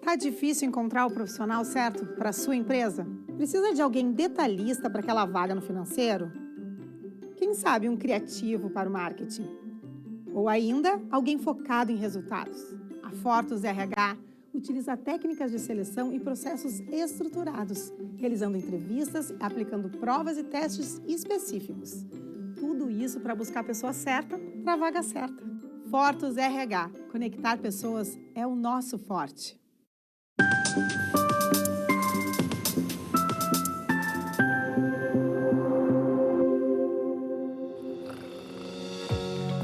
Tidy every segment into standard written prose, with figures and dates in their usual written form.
Tá difícil encontrar o profissional certo para a sua empresa? Precisa de alguém detalhista para aquela vaga no financeiro? Quem sabe um criativo para o marketing? Ou ainda, alguém focado em resultados? A Fortus RH utiliza técnicas de seleção e processos estruturados, realizando entrevistas e aplicando provas e testes específicos. Tudo isso para buscar a pessoa certa para a vaga certa. Fortus RH. Conectar pessoas é o nosso forte.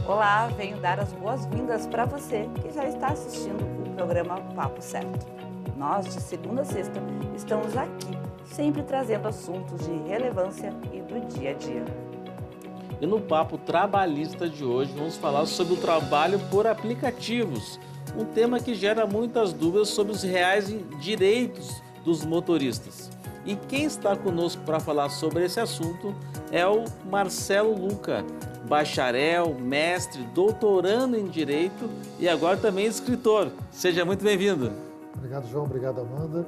Olá, venho dar as boas-vindas para você que já está assistindo o programa Papo Certo. Nós, de segunda a sexta, estamos aqui, sempre trazendo assuntos de relevância e do dia a dia. E no Papo Trabalhista de hoje, vamos falar sobre o trabalho por aplicativos, um tema que gera muitas dúvidas sobre os reais direitos dos motoristas. E quem está conosco para falar sobre esse assunto é o Marcelo Luca, bacharel, mestre, doutorando em Direito e agora também escritor. Seja muito bem-vindo. Obrigado, João. Obrigado, Amanda.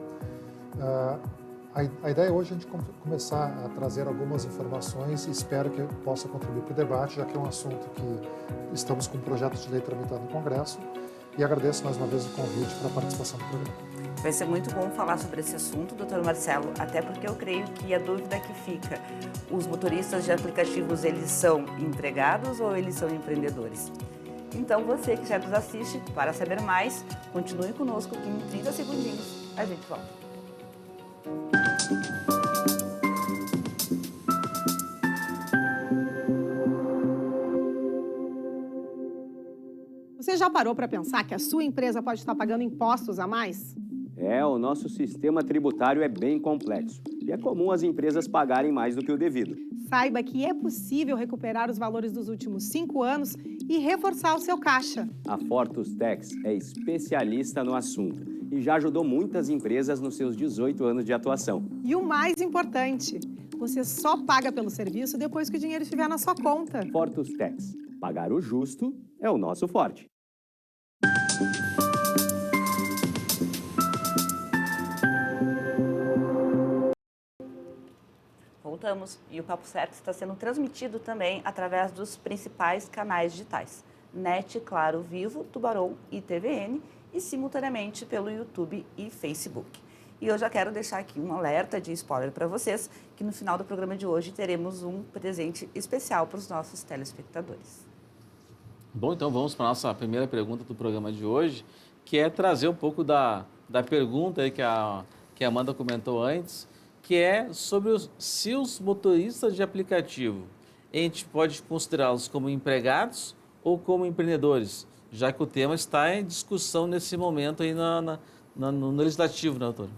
A ideia hoje é a gente começar a trazer algumas informações e espero que possa contribuir para o debate, já que é um assunto que estamos com um projeto de lei tramitado no Congresso, e agradeço mais uma vez o convite para a participação no programa. Vai ser muito bom falar sobre esse assunto, doutor Marcelo, até porque eu creio que a dúvida que fica, os motoristas de aplicativos, eles são empregados ou eles são empreendedores? Então, você que já nos assiste, para saber mais, continue conosco que em 30 segundinhos a gente volta. Você já parou para pensar que a sua empresa pode estar pagando impostos a mais? O nosso sistema tributário é bem complexo e é comum as empresas pagarem mais do que o devido. Saiba que é possível recuperar os valores dos últimos 5 anos e reforçar o seu caixa. A Fortus Tax é especialista no assunto e já ajudou muitas empresas nos seus 18 anos de atuação. E o mais importante, você só paga pelo serviço depois que o dinheiro estiver na sua conta. Fortus Tax. Pagar o justo é o nosso forte. Voltamos e o Papo Certo está sendo transmitido também através dos principais canais digitais. NET, Claro, Vivo, Tubarão e TVN e simultaneamente pelo YouTube e Facebook. E eu já quero deixar aqui um alerta de spoiler para vocês, que no final do programa de hoje teremos um presente especial para os nossos telespectadores. Bom, então vamos para a nossa primeira pergunta do programa de hoje, que é trazer um pouco da pergunta aí que a Amanda comentou antes, que é sobre se os motoristas de aplicativo, a gente pode considerá-los como empregados ou como empreendedores, já que o tema está em discussão nesse momento aí no legislativo, né, doutor?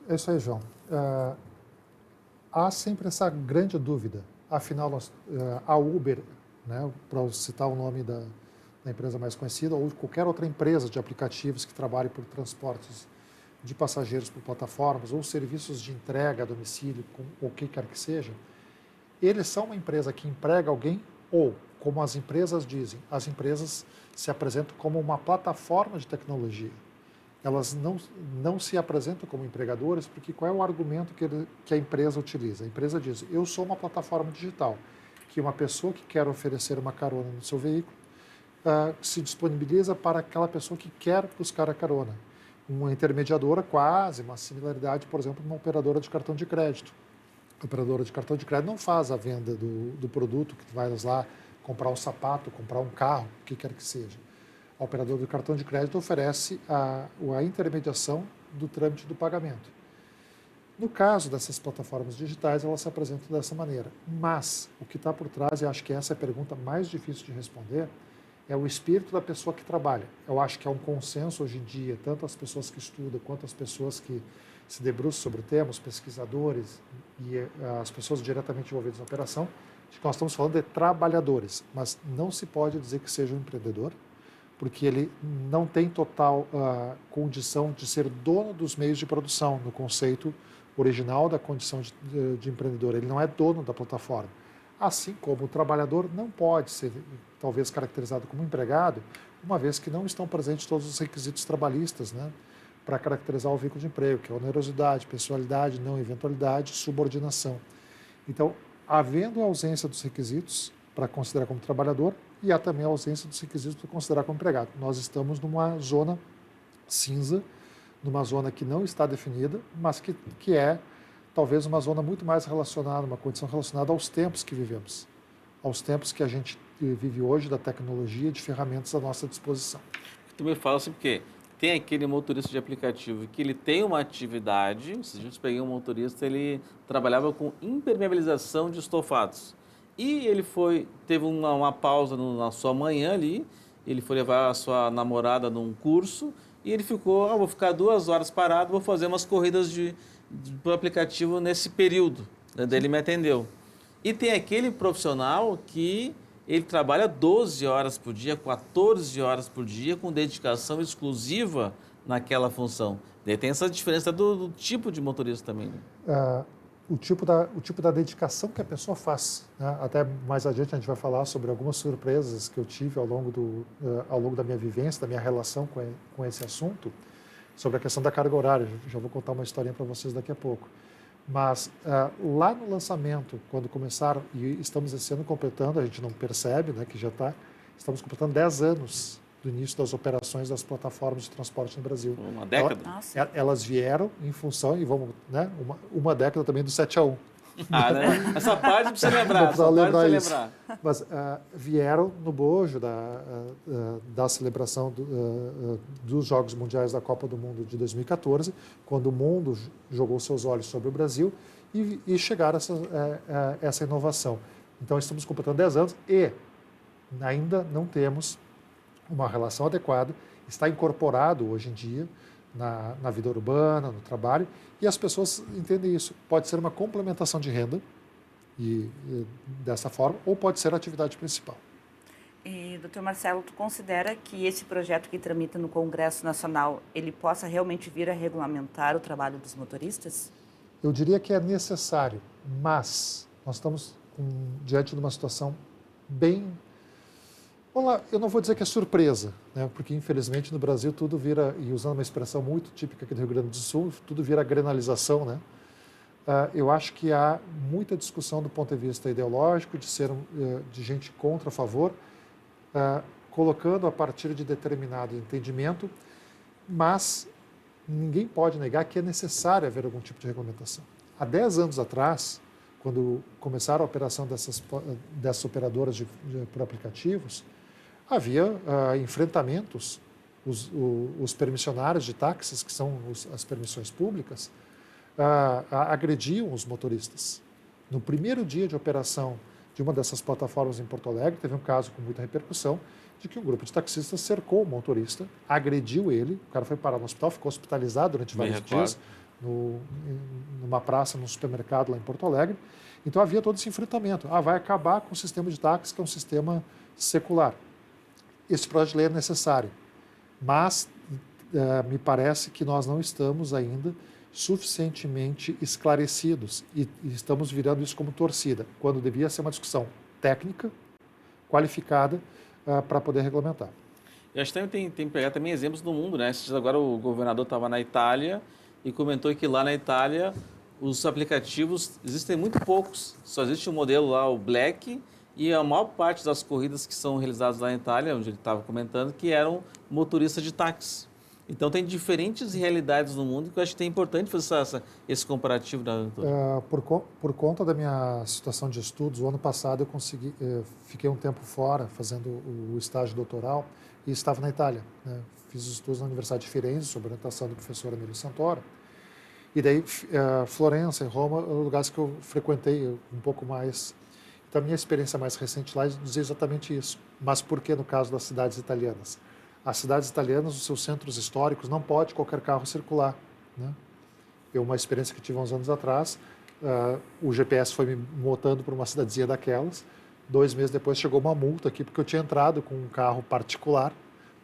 É isso aí, João. Há sempre essa grande dúvida. Afinal, a Uber, né, para citar o nome da empresa mais conhecida, ou qualquer outra empresa de aplicativos que trabalhe por transportes de passageiros por plataformas ou serviços de entrega a domicílio, ou o que quer que seja, eles são uma empresa que emprega alguém ou, como as empresas dizem, as empresas se apresentam como uma plataforma de tecnologia. Elas não se apresentam como empregadores, porque qual é o argumento que a empresa utiliza? A empresa diz, eu sou uma plataforma digital, que uma pessoa que quer oferecer uma carona no seu veículo se disponibiliza para aquela pessoa que quer buscar a carona. Uma intermediadora quase, uma similaridade, por exemplo, uma operadora de cartão de crédito. A operadora de cartão de crédito não faz a venda do produto, que vai lá comprar um sapato, comprar um carro, o que quer que seja. A operadora do cartão de crédito oferece a intermediação do trâmite do pagamento. No caso dessas plataformas digitais, elas se apresentam dessa maneira. Mas o que está por trás, e acho que essa é a pergunta mais difícil de responder, é o espírito da pessoa que trabalha. Eu acho que há um consenso hoje em dia, tanto as pessoas que estudam quanto as pessoas que se debruçam sobre o tema, os pesquisadores e as pessoas diretamente envolvidas na operação, de que nós estamos falando de trabalhadores, mas não se pode dizer que seja um empreendedor, porque ele não tem total condição de ser dono dos meios de produção, no conceito original da condição de empreendedor. Ele não é dono da plataforma. Assim como o trabalhador não pode ser, talvez, caracterizado como empregado, uma vez que não estão presentes todos os requisitos trabalhistas, né, para caracterizar o vínculo de emprego, que é onerosidade, pessoalidade, não eventualidade, subordinação. Então, havendo a ausência dos requisitos para considerar como trabalhador e há também a ausência dos requisitos para considerar como empregado. Nós estamos numa zona cinza, numa zona que não está definida, mas que é talvez uma zona muito mais relacionada, uma condição relacionada aos tempos que vivemos, aos tempos que a gente vive hoje da tecnologia, de ferramentas à nossa disposição. Tu me fala assim, porque tem aquele motorista de aplicativo que ele tem uma atividade, se a gente pegar um motorista, ele trabalhava com impermeabilização de estofados. E ele teve uma pausa na sua manhã ali, ele foi levar a sua namorada num curso e ele ficou, vou ficar 2 horas parado, vou fazer umas corridas pro aplicativo nesse período. Daí ele me atendeu. E tem aquele profissional que ele trabalha 12 horas por dia, 14 horas por dia, com dedicação exclusiva naquela função. Daí tem essa diferença do tipo de motorista também. Né? O tipo da dedicação que a pessoa faz. Né? Até mais adiante a gente vai falar sobre algumas surpresas que eu tive ao longo da minha vivência, da minha relação com esse assunto, sobre a questão da carga horária. Já vou contar uma historinha para vocês daqui a pouco. Mas lá no lançamento, quando começaram, e estamos esse ano completando, a gente não percebe, né, que já estamos completando 10 anos do início das operações das plataformas de transporte no Brasil. Uma década? Elas vieram em função, e vamos, né, uma década também do 7-1. Né? Essa parte precisa lembrar. Mas vieram no bojo da celebração dos Jogos Mundiais da Copa do Mundo de 2014, quando o mundo jogou seus olhos sobre o Brasil e chegaram essa inovação. Então, estamos completando 10 anos e ainda não temos uma relação adequada, está incorporado hoje em dia na vida urbana, no trabalho, e as pessoas entendem isso. Pode ser uma complementação de renda, e dessa forma, ou pode ser a atividade principal. E, doutor Marcelo, tu considera que esse projeto que tramita no Congresso Nacional, ele possa realmente vir a regulamentar o trabalho dos motoristas? Eu diria que é necessário, mas nós estamos diante de uma situação bem... Vamos lá, eu não vou dizer que é surpresa, né? Porque infelizmente no Brasil tudo vira, e usando uma expressão muito típica aqui do Rio Grande do Sul, tudo vira grenalização, né? Eu acho que há muita discussão do ponto de vista ideológico, de gente contra, a favor, colocando a partir de determinado entendimento, mas ninguém pode negar que é necessário haver algum tipo de regulamentação. Há 10 anos atrás, quando começaram a operação dessas operadoras por aplicativos, havia enfrentamentos, os permissionários de táxis, que são as permissões públicas, agrediam os motoristas. No primeiro dia de operação de uma dessas plataformas em Porto Alegre, teve um caso com muita repercussão, de que um grupo de taxistas cercou o motorista, agrediu ele, o cara foi parar no hospital, ficou hospitalizado durante vários dias, numa praça, num supermercado lá em Porto Alegre. Então havia todo esse enfrentamento. Vai acabar com o sistema de táxi, que é um sistema secular. Esse projeto de lei é necessário, mas me parece que nós não estamos ainda suficientemente esclarecidos e estamos virando isso como torcida, quando devia ser uma discussão técnica, qualificada, para poder regulamentar. Eu acho que tem que pegar também exemplos do mundo, né? Agora o governador estava na Itália e comentou que lá na Itália os aplicativos existem muito poucos, só existe um modelo lá, o Black, e a maior parte das corridas que são realizadas lá na Itália, onde ele estava comentando, que eram motoristas de táxi. Então, tem diferentes realidades no mundo que eu acho que é importante fazer esse comparativo. Por conta da minha situação de estudos, o ano passado eu fiquei um tempo fora fazendo o estágio doutoral e estava na Itália. Né? Fiz os estudos na Universidade de Firenze, sob orientação do professor Emílio Santoro. E daí, Florença e Roma, lugares que eu frequentei um pouco mais. Então, a minha experiência mais recente lá dizia exatamente isso. Mas por que no caso das cidades italianas? As cidades italianas, os seus centros históricos, não pode qualquer carro circular. Né? Uma experiência que tive há uns anos atrás, o GPS foi me botando para uma cidadezinha daquelas. 2 meses depois chegou uma multa aqui, porque eu tinha entrado com um carro particular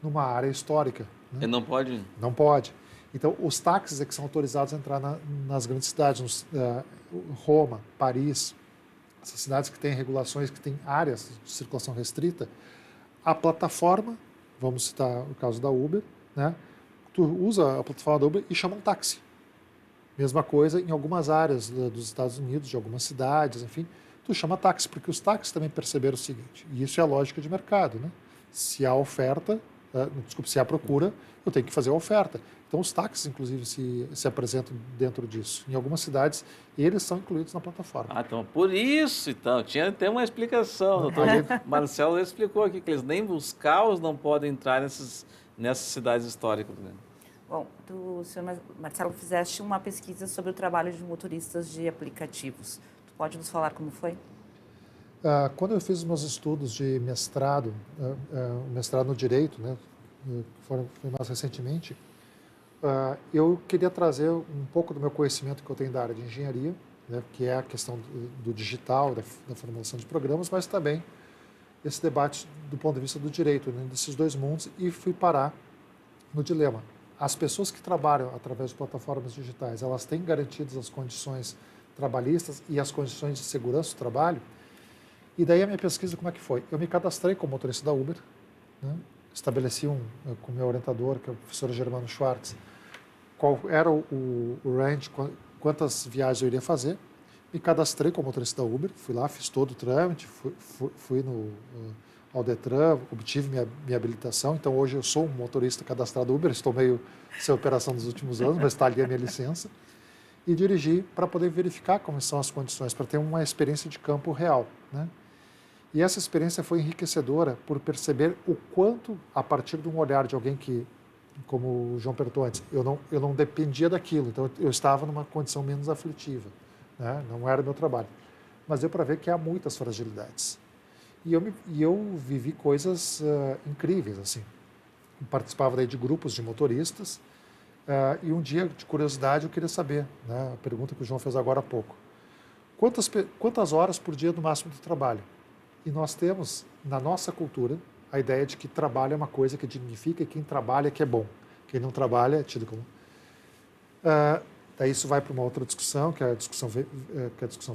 numa área histórica. Né? E não pode? Não pode. Então, os táxis é que são autorizados a entrar nas grandes cidades, Roma, Paris, essas cidades que têm regulações, que têm áreas de circulação restrita. A plataforma, vamos citar o caso da Uber, né, tu usa a plataforma da Uber e chama um táxi. Mesma coisa em algumas áreas dos Estados Unidos, de algumas cidades, enfim, tu chama táxi, porque os táxis também perceberam o seguinte, e isso é a lógica de mercado, né? Se há oferta, se há procura, eu tenho que fazer a oferta. Então, os táxis, inclusive, se apresentam dentro disso. Em algumas cidades, eles são incluídos na plataforma. Então, por isso, então, tinha até uma explicação. O doutor Marcelo explicou aqui que eles nem os carros não podem entrar nessas cidades históricas, né? Bom, tu, senhor Marcelo, fizeste uma pesquisa sobre o trabalho de motoristas de aplicativos. Tu pode nos falar como foi? Quando eu fiz os meus estudos de mestrado, mestrado no Direito, né, foi mais recentemente, eu queria trazer um pouco do meu conhecimento que eu tenho da área de engenharia, né, que é a questão do digital, da formulação de programas, mas também esse debate do ponto de vista do direito, né, desses dois mundos, e fui parar no dilema. As pessoas que trabalham através de plataformas digitais, elas têm garantidas as condições trabalhistas e as condições de segurança do trabalho? E daí a minha pesquisa, como é que foi? Eu me cadastrei como motorista da Uber, né? Estabeleci com o meu orientador, que é o professor Germano Schwartz, qual era o range, quantas viagens eu iria fazer. Me cadastrei como motorista da Uber, fui lá, fiz todo o trâmite, fui ao Detran, obtive minha habilitação. Então, hoje eu sou um motorista cadastrado Uber, estou meio sem operação nos últimos anos, mas está ali a minha licença. E dirigi para poder verificar como são as condições, para ter uma experiência de campo real, né? E essa experiência foi enriquecedora por perceber o quanto, a partir de um olhar de alguém que, como o João perguntou antes, eu não dependia daquilo, então eu estava numa condição menos aflitiva, né? Não era meu trabalho. Mas deu para ver que há muitas fragilidades. E eu vivi coisas incríveis, assim. Eu participava daí de grupos de motoristas, e um dia, de curiosidade, eu queria saber, né, a pergunta que o João fez agora há pouco. Quantas horas por dia no máximo de trabalho? E nós temos, na nossa cultura, a ideia de que trabalho é uma coisa que dignifica e quem trabalha é que é bom. Quem não trabalha é tido como... Daí isso vai para uma outra discussão, que é a discussão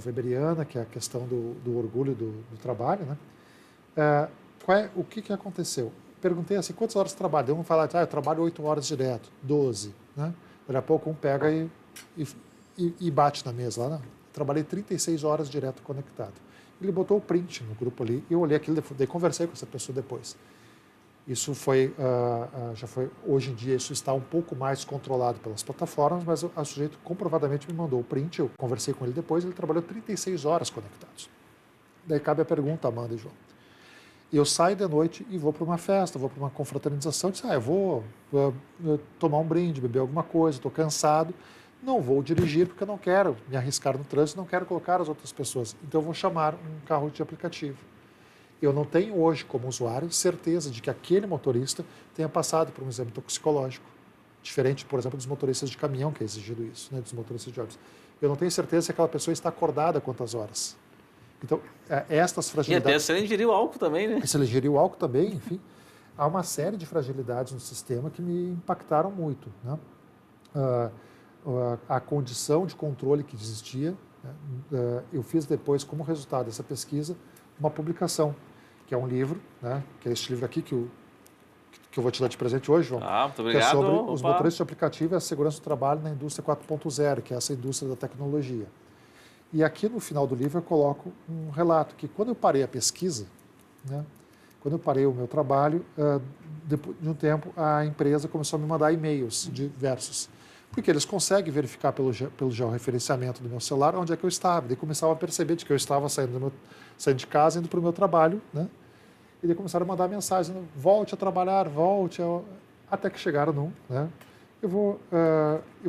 weberiana, que é a questão do orgulho do trabalho, né? O que aconteceu? Perguntei assim, quantas horas trabalha? Um fala, eu trabalho 8 horas direto, 12, né? Daqui a pouco um pega e bate na mesa lá, não. Trabalhei 36 horas direto conectado. Ele botou o print no grupo ali, e eu olhei aquilo, daí conversei com essa pessoa depois. Isso hoje em dia isso está um pouco mais controlado pelas plataformas, mas o sujeito comprovadamente me mandou o print, eu conversei com ele depois, ele trabalhou 36 horas conectados. Daí cabe a pergunta, Amanda e João. Eu saio de noite e vou para uma festa, vou para uma confraternização, eu vou tomar um brinde, beber alguma coisa, estou cansado, não vou dirigir porque eu não quero me arriscar no trânsito, não quero colocar as outras pessoas, então eu vou chamar um carro de aplicativo. Eu não tenho hoje, como usuário, certeza de que aquele motorista tenha passado por um exame toxicológico, diferente, por exemplo, dos motoristas de caminhão, que é exigido isso, né, dos motoristas de ônibus. Eu não tenho certeza se aquela pessoa está acordada quantas horas. Então, estas fragilidades... E até se ele ingeriu álcool também, né? Se ele ingeriu álcool também, enfim. Há uma série de fragilidades no sistema que me impactaram muito, né? A condição de controle que existia, né? Eu fiz depois, como resultado dessa pesquisa, uma publicação, que é um livro, né? Que é este livro aqui que eu vou te dar de presente hoje, João. Muito obrigado. Que é sobre os motoristas de aplicativo e a segurança do trabalho na indústria 4.0, que é essa indústria da tecnologia. E aqui no final do livro eu coloco um relato que quando eu parei a pesquisa, né, quando eu parei o meu trabalho, depois de um tempo a empresa começou a me mandar e-mails diversos, porque eles conseguem verificar pelo georreferenciamento do meu celular onde é que eu estava. Daí começavam a perceber de que eu estava saindo de casa, indo para o meu trabalho, né? E daí começaram a mandar mensagem, volte a trabalhar, até que chegaram num, né? Eu vou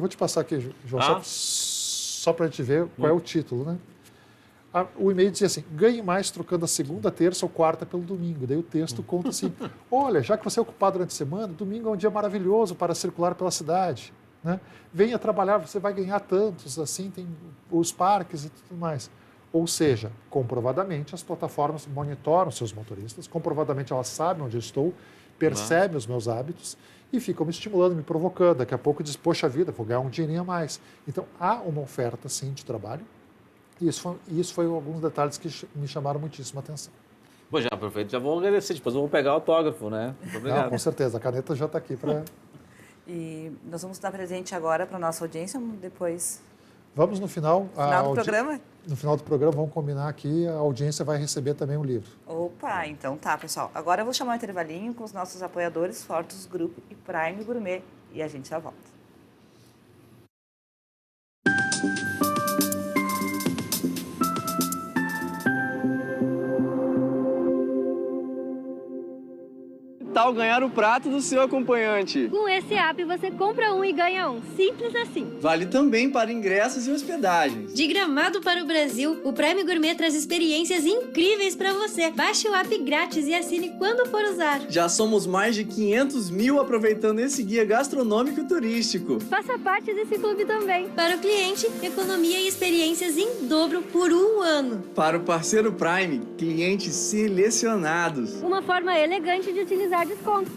te passar aqui, João, só para a gente ver qual é o título, né? O e-mail dizia assim, ganhe mais trocando a segunda, terça ou quarta pelo domingo. Daí o texto conta assim, olha, já que você é ocupado durante a semana, domingo é um dia maravilhoso para circular pela cidade, né? Venha trabalhar, você vai ganhar tantos, assim, tem os parques e tudo mais. Ou seja, comprovadamente as plataformas monitoram seus motoristas, comprovadamente elas sabem onde eu estou, percebem os meus hábitos e ficam me estimulando, me provocando. Daqui a pouco diz, poxa vida, vou ganhar um dinheirinho a mais. Então, há uma oferta, sim, de trabalho. E isso foi alguns detalhes que me chamaram muitíssima atenção. Bom, já aproveito, já vou agradecer. Depois eu vou pegar o autógrafo, né? Muito obrigado. Não, com certeza, a caneta já está aqui para... E Nós vamos dar presente agora para a nossa audiência, depois... Vamos no final. Do programa? No final do programa, vamos combinar que a audiência vai receber também um livro. Opa, então tá, pessoal. Agora eu vou chamar um intervalinho com os nossos apoiadores, Fortus Group e Prime Gourmet, e a gente já volta. Tal ganhar o prato do seu acompanhante. Com esse app você compra um e ganha um. Simples assim. Vale também para ingressos e hospedagens. De Gramado para o Brasil, o Prime Gourmet traz experiências incríveis para você. Baixe o app grátis e assine quando for usar. Já somos mais de 500 mil aproveitando esse guia gastronômico e turístico. Faça parte desse clube também. Para o cliente, economia e experiências em dobro por um ano. Para o parceiro Prime, clientes selecionados. Uma forma elegante de utilizar descontos.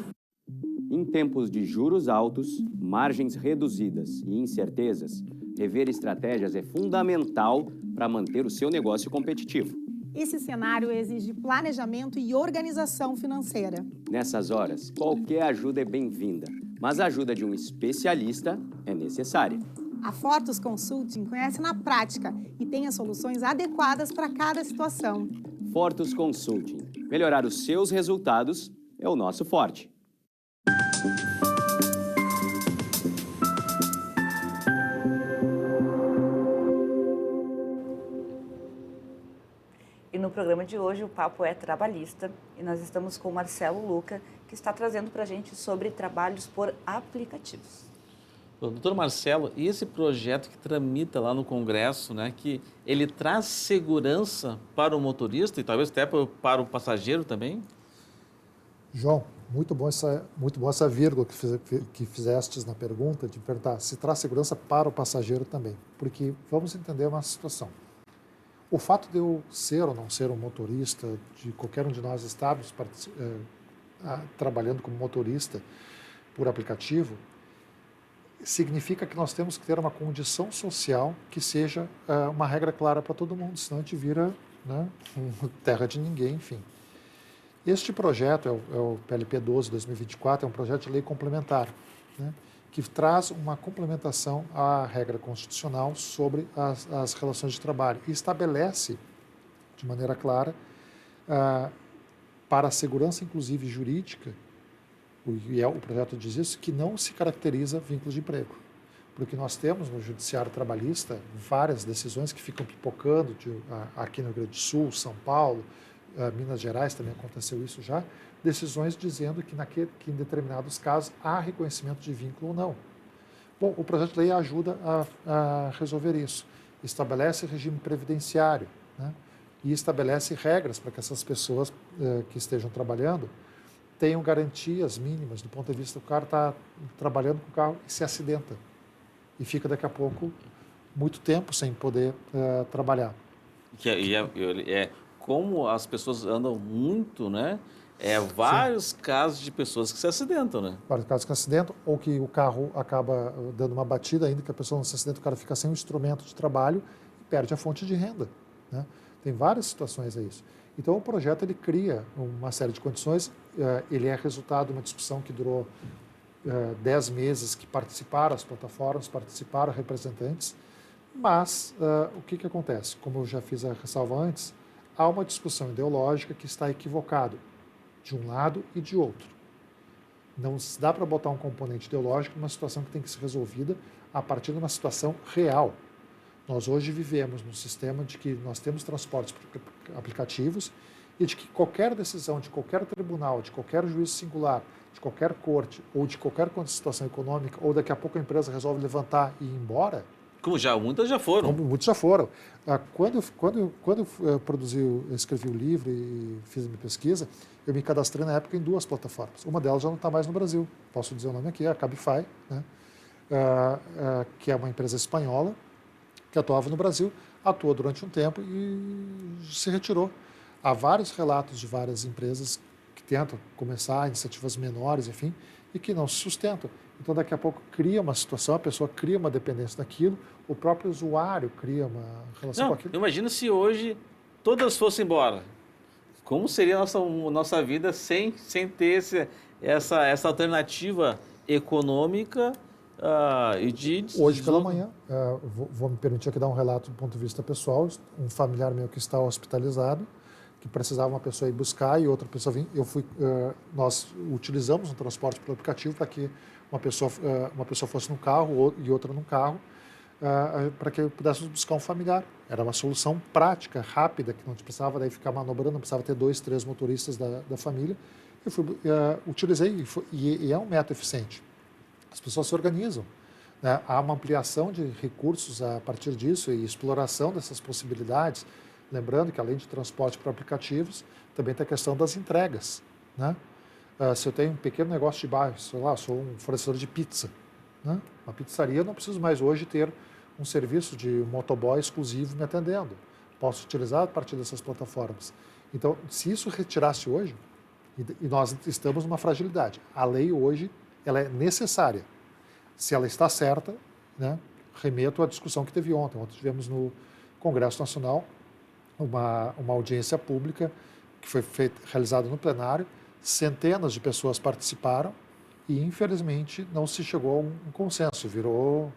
Em tempos de juros altos, margens reduzidas e incertezas, rever estratégias é fundamental para manter o seu negócio competitivo. Esse cenário exige planejamento e organização financeira. Nessas horas, qualquer ajuda é bem-vinda, mas a ajuda de um especialista é necessária. A Fortus Consulting conhece na prática e tem as soluções adequadas para cada situação. Fortus Consulting. Melhorar os seus resultados é o nosso forte. E no programa de hoje o papo é trabalhista e nós estamos com o Marcelo Luca, que está trazendo para a gente sobre trabalhos por aplicativos. Doutor Marcelo, e esse projeto que tramita lá no Congresso, né, que ele traz segurança para o motorista e talvez até para o passageiro também? João, muito bom essa vírgula que fizestes na pergunta, de perguntar se traz segurança para o passageiro também. Porque vamos entender uma situação. O fato de eu ser ou não ser um motorista, de qualquer um de nós estarmos trabalhando como motorista por aplicativo, significa que nós temos que ter uma condição social que seja uma regra clara para todo mundo, senão a gente vira, né, terra de ninguém, enfim. Este projeto, é o PLP 12/2024, é um projeto de lei complementar, né, que traz uma complementação à regra constitucional sobre as relações de trabalho e estabelece, de maneira clara, para a segurança, inclusive jurídica, o projeto diz isso, que não se caracteriza vínculo de emprego. Porque nós temos no Judiciário Trabalhista várias decisões que ficam pipocando, aqui no Rio Grande do Sul, São Paulo, Minas Gerais também aconteceu isso já, decisões dizendo que em determinados casos há reconhecimento de vínculo ou não. Bom, o projeto de lei ajuda a resolver isso. Estabelece regime previdenciário, né, e estabelece regras para que essas pessoas que estejam trabalhando tenham garantias mínimas do ponto de vista do cara estar trabalhando com o carro e se acidenta. E fica daqui a pouco muito tempo sem poder trabalhar. Como as pessoas andam muito, né? Vários casos de pessoas que se acidentam, né? Vários casos que se acidentam, ou que o carro acaba dando uma batida, ainda que a pessoa não se acidente, o cara fica sem um instrumento de trabalho e perde a fonte de renda, né? Tem várias situações a isso. Então, o projeto ele cria uma série de condições, ele é resultado de uma discussão que durou 10 meses, que participaram as plataformas, participaram representantes, mas o que acontece? Como eu já fiz a ressalva antes, há uma discussão ideológica que está equivocada de um lado e de outro. Não dá para botar um componente ideológico numa situação que tem que ser resolvida a partir de uma situação real. Nós hoje vivemos num sistema de que nós temos transportes aplicativos e de que qualquer decisão de qualquer tribunal, de qualquer juiz singular, de qualquer corte ou de qualquer situação econômica, ou daqui a pouco a empresa resolve levantar e ir embora. Como muitas já foram. Muitos já foram. Quando eu escrevi o livro e fiz a minha pesquisa, eu me cadastrei na época em 2 plataformas. Uma delas já não está mais no Brasil. Posso dizer o nome aqui, é a Cabify, né? Que é uma empresa espanhola que atuava no Brasil, atuou durante um tempo e se retirou. Há vários relatos de várias empresas que tentam começar iniciativas menores, enfim, e que não se sustentam. Então, daqui a pouco cria uma situação, a pessoa cria uma dependência daquilo, o próprio usuário cria uma relação com aquilo. Imagina se hoje todas fossem embora. Como seria a nossa vida sem ter essa alternativa econômica Hoje pela manhã, vou me permitir aqui dar um relato do ponto de vista pessoal. Um familiar meu que está hospitalizado, que precisava uma pessoa ir buscar e outra pessoa vir. Nós utilizamos um transporte pelo aplicativo para que uma pessoa fosse num carro e outra num carro, para que pudéssemos buscar um familiar. Era uma solução prática, rápida, que não precisava daí ficar manobrando, não precisava ter 2, 3 motoristas da família. Eu utilizei e é um método eficiente. As pessoas se organizam, né? Há uma ampliação de recursos a partir disso e exploração dessas possibilidades. Lembrando que, além de transporte por aplicativos, também tem a questão das entregas, né? Se eu tenho um pequeno negócio de bairro, sei lá, sou um fornecedor de pizza, né? Uma pizzaria, eu não preciso mais hoje ter um serviço de motoboy exclusivo me atendendo. Posso utilizar a partir dessas plataformas. Então, se isso retirasse hoje, e nós estamos numa fragilidade, a lei hoje ela é necessária. Se ela está certa, né, remeto à discussão que teve ontem. Ontem tivemos no Congresso Nacional uma audiência pública que foi realizada no plenário. Centenas de pessoas participaram e, infelizmente, não se chegou a um consenso. Virou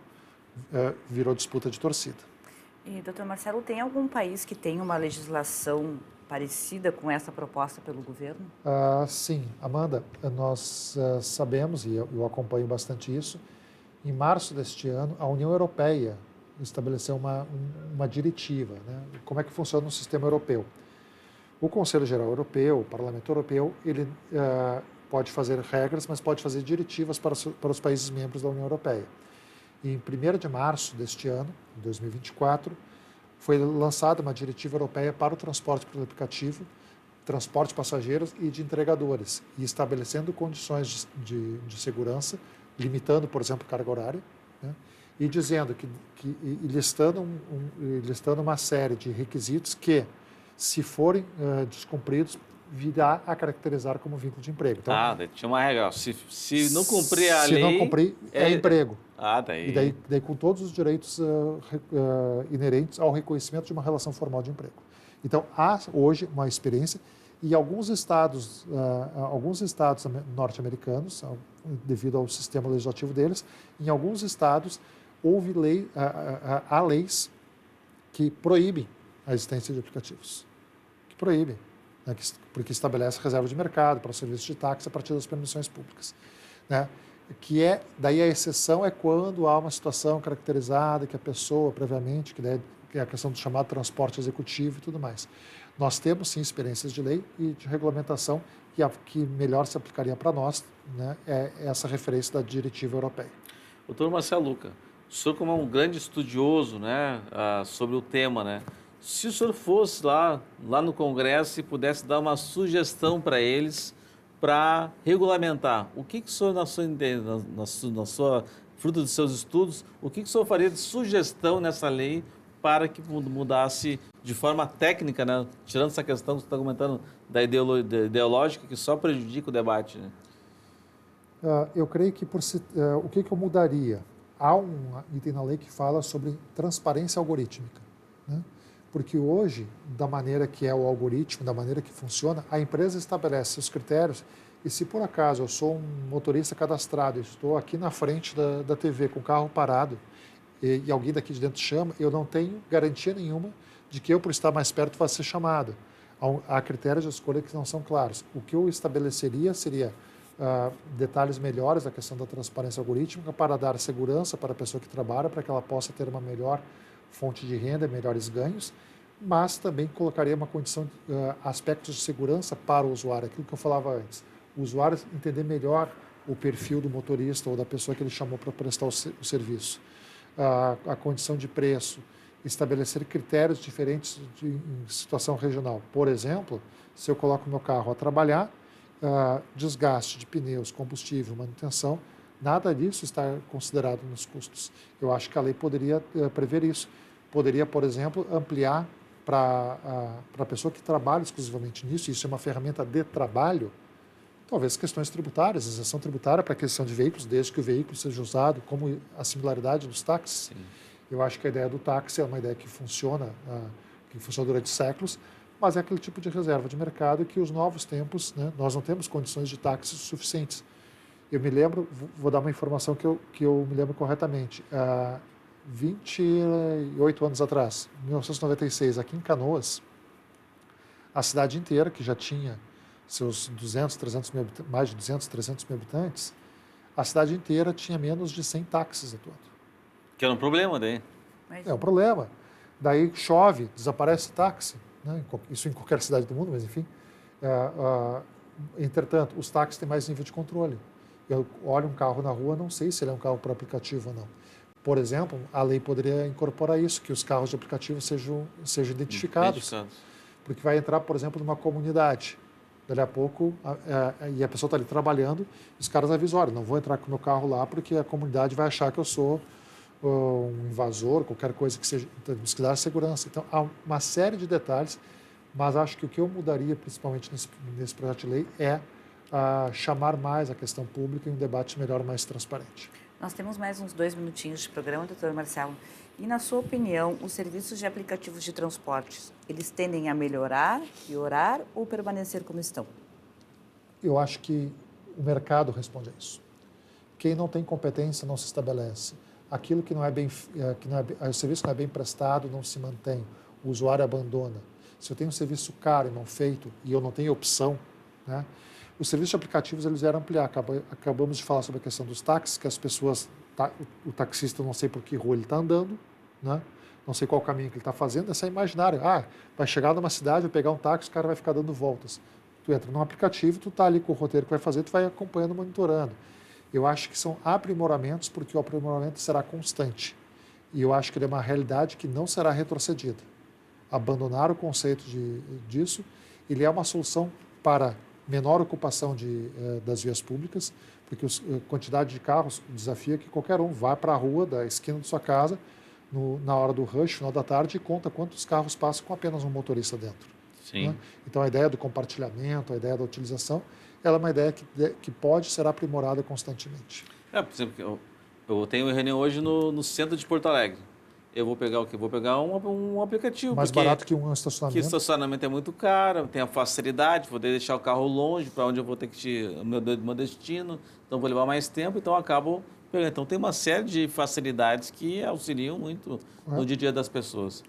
disputa de torcida. E, doutor Marcelo, tem algum país que tem uma legislação parecida com essa proposta pelo governo? Sim, Amanda, nós sabemos, e eu acompanho bastante isso, em março deste ano, a União Europeia estabeleceu uma diretiva, né? Como é que funciona o sistema europeu. O Conselho Geral Europeu, o Parlamento Europeu, ele pode fazer regras, mas pode fazer diretivas para os países membros da União Europeia. E em 1º de março deste ano, 2024, foi lançada uma diretiva europeia para o transporte pelo aplicativo, transporte de passageiros e de entregadores, e estabelecendo condições de segurança, limitando, por exemplo, carga horária, né? E dizendo listando uma série de requisitos que, se forem descumpridos, virá a caracterizar como vínculo de emprego. Então, tinha uma regra. Se não cumprir a lei... Se não cumprir, é emprego. Daí... E daí com todos os direitos inerentes ao reconhecimento de uma relação formal de emprego. Então, há hoje uma experiência e alguns estados norte-americanos, devido ao sistema legislativo deles, em alguns estados há leis que proíbem a existência de aplicativos. Que proíbem. Né, porque estabelece reserva de mercado para o serviço de táxi a partir das permissões públicas, né? Daí a exceção é quando há uma situação caracterizada que a pessoa previamente, que é a questão do chamado transporte executivo e tudo mais. Nós temos sim experiências de lei e de regulamentação que melhor se aplicaria para nós, né, é essa referência da diretiva europeia. Doutor Marcelo Luca, o senhor como é um grande estudioso, né, sobre o tema, né? Se o senhor fosse lá no Congresso e pudesse dar uma sugestão para eles para regulamentar, o que o senhor, na sua fruto dos seus estudos, o que o senhor faria de sugestão nessa lei para que mudasse de forma técnica, né? Tirando essa questão que você está comentando da ideológica que só prejudica o debate, né? Eu creio que o que eu mudaria? Há um item na lei que fala sobre transparência algorítmica, né? Porque hoje, da maneira que é o algoritmo, da maneira que funciona, a empresa estabelece seus critérios e se por acaso eu sou um motorista cadastrado, estou aqui na frente da TV com o carro parado e alguém daqui de dentro chama, eu não tenho garantia nenhuma de que eu, por estar mais perto, vá ser chamado. Há critérios de escolha que não são claros. O que eu estabeleceria seria detalhes melhores da questão da transparência algorítmica para dar segurança para a pessoa que trabalha, para que ela possa ter uma melhor fonte de renda, melhores ganhos, mas também colocaria uma condição, aspectos de segurança para o usuário, aquilo que eu falava antes. O usuário entender melhor o perfil do motorista ou da pessoa que ele chamou para prestar o serviço. A condição de preço, estabelecer critérios diferentes em situação regional. Por exemplo, se eu coloco meu carro a trabalhar, desgaste de pneus, combustível, manutenção, nada disso está considerado nos custos. Eu acho que a lei poderia prever isso. Poderia, por exemplo, ampliar para a pessoa que trabalha exclusivamente nisso, isso é uma ferramenta de trabalho, talvez questões tributárias, isenção tributária para a aquisição de veículos, desde que o veículo seja usado, como a similaridade dos táxis. Sim. Eu acho que a ideia do táxi é uma ideia que funciona durante séculos, mas é aquele tipo de reserva de mercado que os novos tempos, né, nós não temos condições de táxis suficientes. Eu me lembro, vou dar uma informação que eu me lembro corretamente. 28 anos atrás, 1996, aqui em Canoas, a cidade inteira, que já tinha seus 200, 300 mil, mais de 200, 300 mil habitantes, a cidade inteira tinha menos de 100 táxis atuando. Que era um problema daí. É um problema. Daí chove, desaparece táxi, né? Isso em qualquer cidade do mundo, mas enfim. Entretanto, os táxis têm mais nível de controle. Eu olho um carro na rua, não sei se ele é um carro por aplicativo ou não. Por exemplo, a lei poderia incorporar isso, que os carros de aplicativo sejam identificados. Porque vai entrar, por exemplo, numa comunidade. Dali a pouco, e a pessoa está ali trabalhando, os caras avisam, olha, não vou entrar com o meu carro lá porque a comunidade vai achar que eu sou um invasor, qualquer coisa que seja, que dá segurança. Então, há uma série de detalhes, mas acho que o que eu mudaria, principalmente nesse projeto de lei, é chamar mais a questão pública em um debate melhor, mais transparente. Nós temos mais uns 2 minutinhos de programa, doutor Marcelo. E, na sua opinião, os serviços de aplicativos de transportes, eles tendem a melhorar, piorar ou permanecer como estão? Eu acho que o mercado responde a isso. Quem não tem competência não se estabelece. Aquilo que não é bem, o serviço que não é bem prestado não se mantém. O usuário abandona. Se eu tenho um serviço caro e mal feito e eu não tenho opção, né? Os serviços de aplicativos eles vieram ampliar. Acabamos de falar sobre a questão dos táxis, que as pessoas, o taxista, eu não sei por que rua ele está andando, né? Não sei qual caminho que ele está fazendo, essa é imaginária. Vai chegar numa cidade, vai pegar um táxi, o cara vai ficar dando voltas. Tu entra num aplicativo, tu está ali com o roteiro que vai fazer, tu vai acompanhando, monitorando. Eu acho que são aprimoramentos, porque o aprimoramento será constante. E eu acho que ele é uma realidade que não será retrocedida. Abandonar o conceito disso, ele é uma solução para menor ocupação das vias públicas, porque a quantidade de carros, o desafio é que qualquer um vá para a rua, da esquina de sua casa, na hora do rush, final da tarde, e conta quantos carros passam com apenas um motorista dentro. Sim. Né? Então, a ideia do compartilhamento, a ideia da utilização, ela é uma ideia que pode ser aprimorada constantemente. Por exemplo, eu tenho uma reunião hoje no centro de Porto Alegre. Eu vou pegar o quê? Vou pegar um aplicativo. Mais barato que um estacionamento. Que estacionamento é muito caro, tem a facilidade, vou deixar o carro longe para onde eu vou ter que ir, meu destino, então vou levar mais tempo, então acabo pegando. Então tem uma série de facilidades que auxiliam muito no dia a dia das pessoas.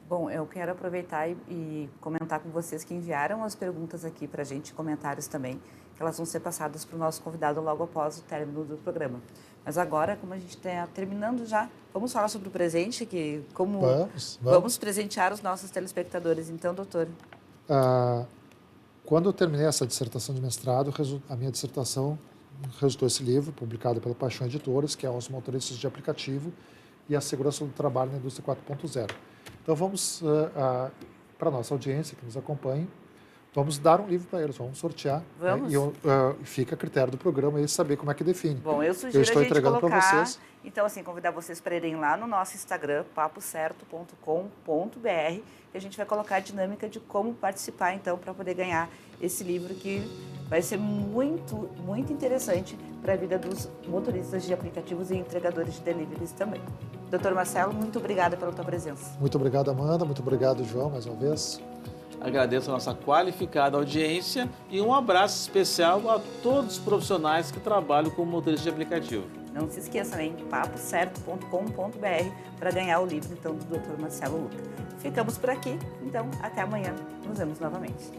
Bom, eu quero aproveitar e comentar com vocês que enviaram as perguntas aqui para a gente, comentários também, que elas vão ser passadas para o nosso convidado logo após o término do programa. Mas agora, como a gente está terminando já, vamos falar sobre o presente, vamos presentear os nossos telespectadores. Então, doutor. Quando eu terminei essa dissertação de mestrado, a minha dissertação resultou esse livro, publicado pela Paixão Editoras, que é Os Motoristas de Aplicativo e a Segurança do Trabalho na Indústria 4.0. Então, vamos, para a nossa audiência que nos acompanha, vamos dar um livro para eles, vamos sortear. Vamos. Né? E fica a critério do programa eles saber como é que define. Bom, eu sugiro estou a gente entregando colocar, para vocês. Então, assim, convidar vocês para irem lá no nosso Instagram, papocerto.com.br, e a gente vai colocar a dinâmica de como participar, então, para poder ganhar esse livro que vai ser muito, muito interessante para a vida dos motoristas de aplicativos e entregadores de deliveries também. Doutor Marcelo, muito obrigada pela tua presença. Muito obrigado, Amanda. Muito obrigado, João, mais uma vez. Agradeço a nossa qualificada audiência e um abraço especial a todos os profissionais que trabalham como motorista de aplicativo. Não se esqueçam, hein? papocerto.com.br para ganhar o livro, então, do Dr. Marcelo Luca. Ficamos por aqui, então, até amanhã. Nos vemos novamente.